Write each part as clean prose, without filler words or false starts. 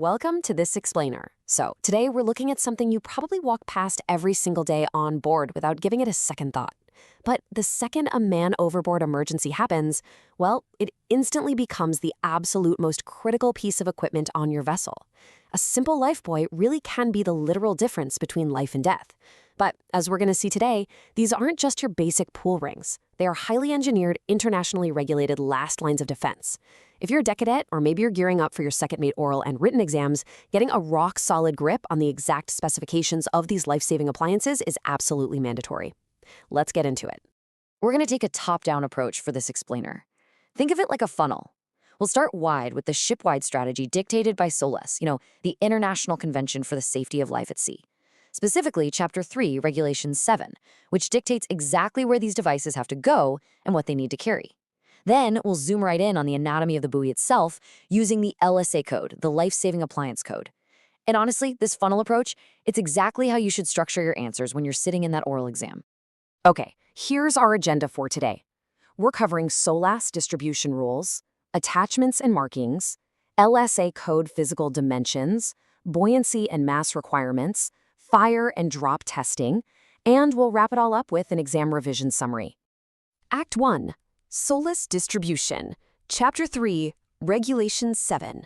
welcome to this explainer. So today we're looking at something you probably walk past every single day on board without giving it a second thought. But the second a man overboard emergency happens, well, it instantly becomes the absolute most critical piece of equipment on your vessel. A simple lifebuoy really can be the literal difference between life and death. But as we're going to see today, these aren't just your basic pool rings. They are highly engineered, internationally regulated last lines of defense. If you're a deck cadet, or maybe you're gearing up for your second mate oral and written exams, getting a rock-solid grip on the exact specifications of these life-saving appliances is absolutely mandatory. Let's get into it. We're going to take a top-down approach for this explainer. Think of it like a funnel. We'll start wide with the ship-wide strategy dictated by SOLAS, the International Convention for the Safety of Life at Sea. Specifically, Chapter 3, Regulation 7, which dictates exactly where these devices have to go and what they need to carry. Then we'll zoom right in on the anatomy of the buoy itself using the LSA code, the Life-Saving Appliance Code. And honestly, this funnel approach, it's exactly how you should structure your answers when you're sitting in that oral exam. Okay, here's our agenda for today. We're covering SOLAS distribution rules, attachments and markings, LSA code physical dimensions, buoyancy and mass requirements, fire and drop testing, and we'll wrap it all up with an exam revision summary. Act 1. SOLAS Distribution. Chapter 3, Regulation 7.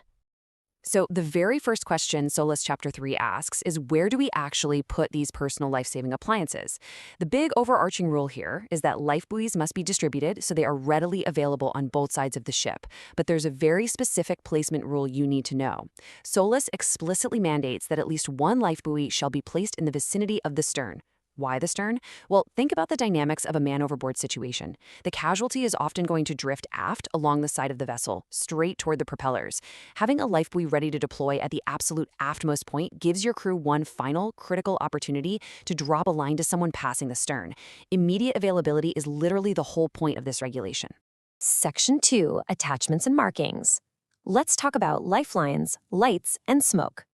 So the very first question SOLAS Chapter 3 asks is, where do we actually put these personal life-saving appliances? The big overarching rule here is that life buoys must be distributed so they are readily available on both sides of the ship. But there's a very specific placement rule you need to know. SOLAS explicitly mandates that at least one life buoy shall be placed in the vicinity of the stern. Why the stern? Well, think about the dynamics of a man overboard situation. The casualty is often going to drift aft along the side of the vessel, straight toward the propellers. Having a lifebuoy ready to deploy at the absolute aftmost point gives your crew one final, critical opportunity to drop a line to someone passing the stern. Immediate availability is literally the whole point of this regulation. Section 2, Attachments and Markings. Let's talk about lifelines, lights, and smoke.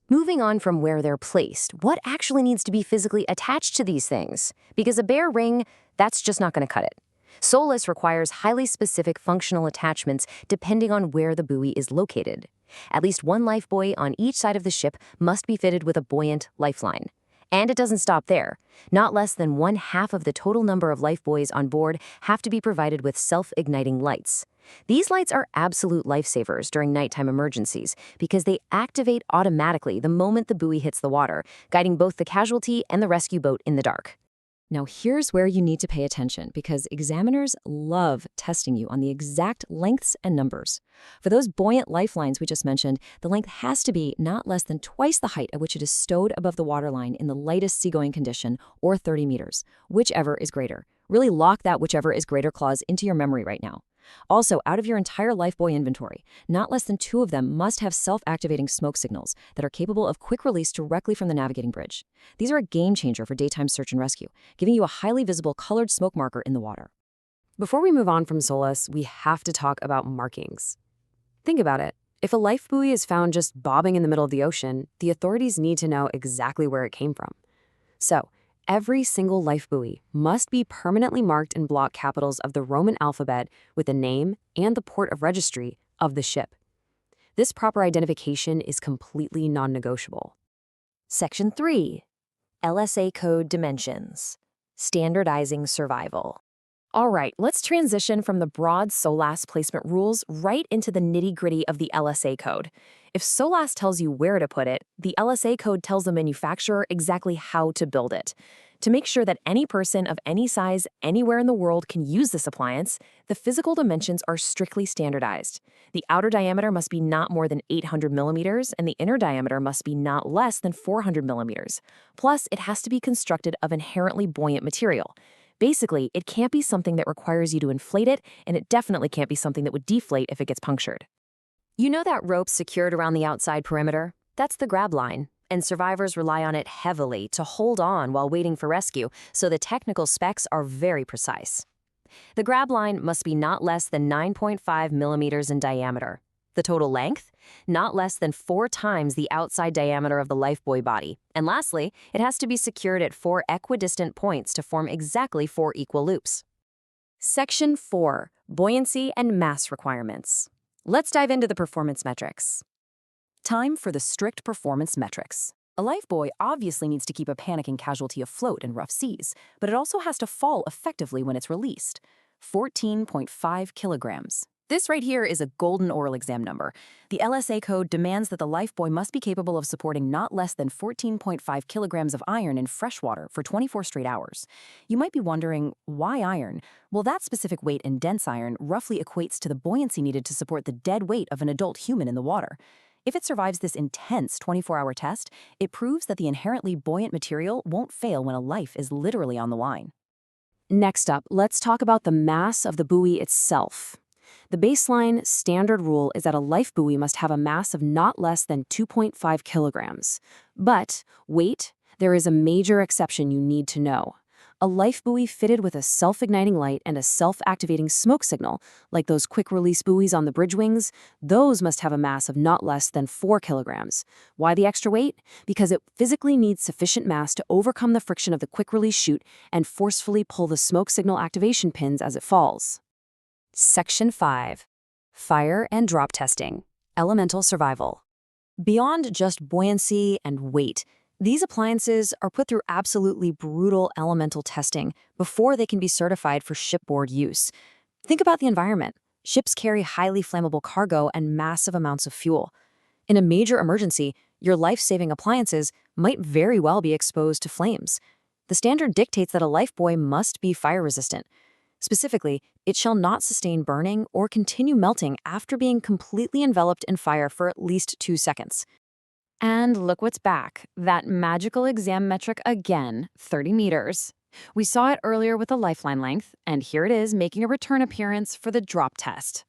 Moving on from where they're placed, what actually needs to be physically attached to these things? Because a bare ring, that's just not going to cut it. SOLAS requires highly specific functional attachments depending on where the buoy is located. At least one lifebuoy on each side of the ship must be fitted with a buoyant lifeline. And it doesn't stop there. Not less than 1/2 of the total number of lifebuoys on board have to be provided with self-igniting lights. These lights are absolute lifesavers during nighttime emergencies because they activate automatically the moment the buoy hits the water, guiding both the casualty and the rescue boat in the dark. Now here's where you need to pay attention because examiners love testing you on the exact lengths and numbers. For those buoyant lifelines we just mentioned, the length has to be not less than twice the height at which it is stowed above the waterline in the lightest seagoing condition, or 30 meters, whichever is greater. Really lock that whichever is greater clause into your memory right now. Also, out of your entire lifebuoy inventory, not less than 2 of them must have self-activating smoke signals that are capable of quick release directly from the navigating bridge. These are a game changer for daytime search and rescue, giving you a highly visible colored smoke marker in the water. Before we move on from SOLAS, we have to talk about markings. Think about it. If a life buoy is found just bobbing in the middle of the ocean, the authorities need to know exactly where it came from. So, every single life buoy must be permanently marked in block capitals of the Roman alphabet with the name and the port of registry of the ship. This proper identification is completely non-negotiable. Section 3, LSA code dimensions. Standardizing survival. All right, let's transition from the broad SOLAS placement rules right into the nitty-gritty of the LSA code. If SOLAS tells you where to put it, the LSA code tells the manufacturer exactly how to build it. To make sure that any person of any size anywhere in the world can use this appliance, the physical dimensions are strictly standardized. The outer diameter must be not more than 800 millimeters, and the inner diameter must be not less than 400 millimeters. Plus, it has to be constructed of inherently buoyant material. Basically, it can't be something that requires you to inflate it, and it definitely can't be something that would deflate if it gets punctured. You know that rope secured around the outside perimeter? That's the Grabline, and survivors rely on it heavily to hold on while waiting for rescue, so the technical specs are very precise. The Grabline must be not less than 9.5 millimeters in diameter. The total length? Not less than 4 times the outside diameter of the lifebuoy body. And lastly, it has to be secured at 4 equidistant points to form exactly 4 equal loops. Section 4, Buoyancy and Mass Requirements. Let's dive into the performance metrics. Time for the strict performance metrics. A lifebuoy obviously needs to keep a panicking casualty afloat in rough seas, but it also has to fall effectively when it's released. 14.5 kilograms. This right here is a golden oral exam number. The LSA code demands that the lifebuoy must be capable of supporting not less than 14.5 kilograms of iron in fresh water for 24 straight hours. You might be wondering, why iron? Well, that specific weight in dense iron roughly equates to the buoyancy needed to support the dead weight of an adult human in the water. If it survives this intense 24-hour test, it proves that the inherently buoyant material won't fail when a life is literally on the line. Next up, let's talk about the mass of the buoy itself. The baseline standard rule is that a life buoy must have a mass of not less than 2.5 kilograms. But, wait, there is a major exception you need to know. A life buoy fitted with a self-igniting light and a self-activating smoke signal, like those quick-release buoys on the bridge wings, those must have a mass of not less than 4 kilograms. Why the extra weight? Because it physically needs sufficient mass to overcome the friction of the quick-release chute and forcefully pull the smoke signal activation pins as it falls. Section 5. Fire and Drop Testing. Elemental Survival. Beyond just buoyancy and weight, these appliances are put through absolutely brutal elemental testing before they can be certified for shipboard use. Think about the environment. Ships carry highly flammable cargo and massive amounts of fuel. In a major emergency, your life-saving appliances might very well be exposed to flames. The standard dictates that a lifebuoy must be fire-resistant. Specifically, it shall not sustain burning or continue melting after being completely enveloped in fire for at least 2 seconds. And look what's back, that magical exam metric again, 30 meters. We saw it earlier with the lifeline length, and here it is making a return appearance for the drop test.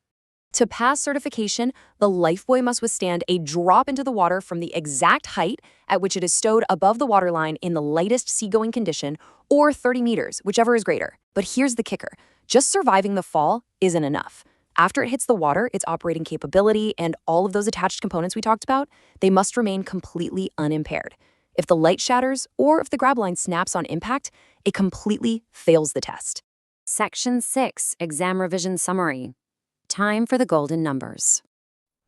To pass certification, the lifebuoy must withstand a drop into the water from the exact height at which it is stowed above the waterline in the lightest seagoing condition, or 30 meters, whichever is greater. But here's the kicker. Just surviving the fall isn't enough. After it hits the water, its operating capability and all of those attached components we talked about, they must remain completely unimpaired. If the light shatters or if the Grabline snaps on impact, it completely fails the test. Section 6, Exam Revision Summary. Time for the golden numbers.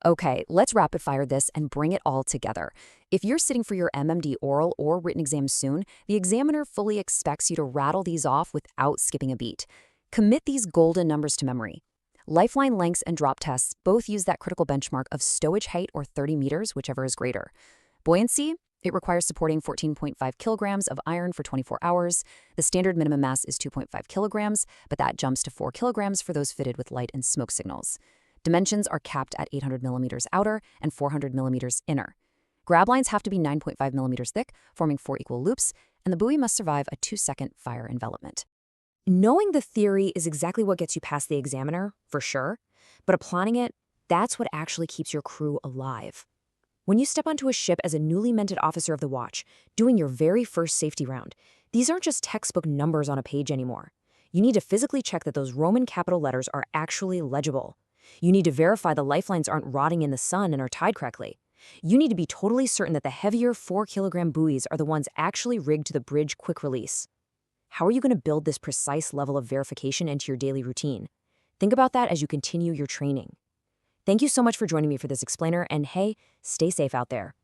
Okay, let's rapid fire this and bring it all together. If you're sitting for your MMD oral or written exam soon, the examiner fully expects you to rattle these off without skipping a beat. Commit these golden numbers to memory. Lifeline lengths and drop tests both use that critical benchmark of stowage height or 30 meters, whichever is greater. Buoyancy, it requires supporting 14.5 kilograms of iron for 24 hours. The standard minimum mass is 2.5 kilograms, but that jumps to 4 kilograms for those fitted with light and smoke signals. Dimensions are capped at 800 millimeters outer and 400 millimeters inner. Grablines have to be 9.5 millimeters thick, forming 4 equal loops, and the buoy must survive a 2-second fire envelopment. Knowing the theory is exactly what gets you past the examiner, for sure, but applying it, that's what actually keeps your crew alive. When you step onto a ship as a newly minted officer of the watch, doing your very first safety round, these aren't just textbook numbers on a page anymore. You need to physically check that those Roman capital letters are actually legible. You need to verify the lifelines aren't rotting in the sun and are tied correctly. You need to be totally certain that the heavier 4-kilogram buoys are the ones actually rigged to the bridge quick release. How are you going to build this precise level of verification into your daily routine? Think about that as you continue your training. Thank you so much for joining me for this explainer, and hey, stay safe out there.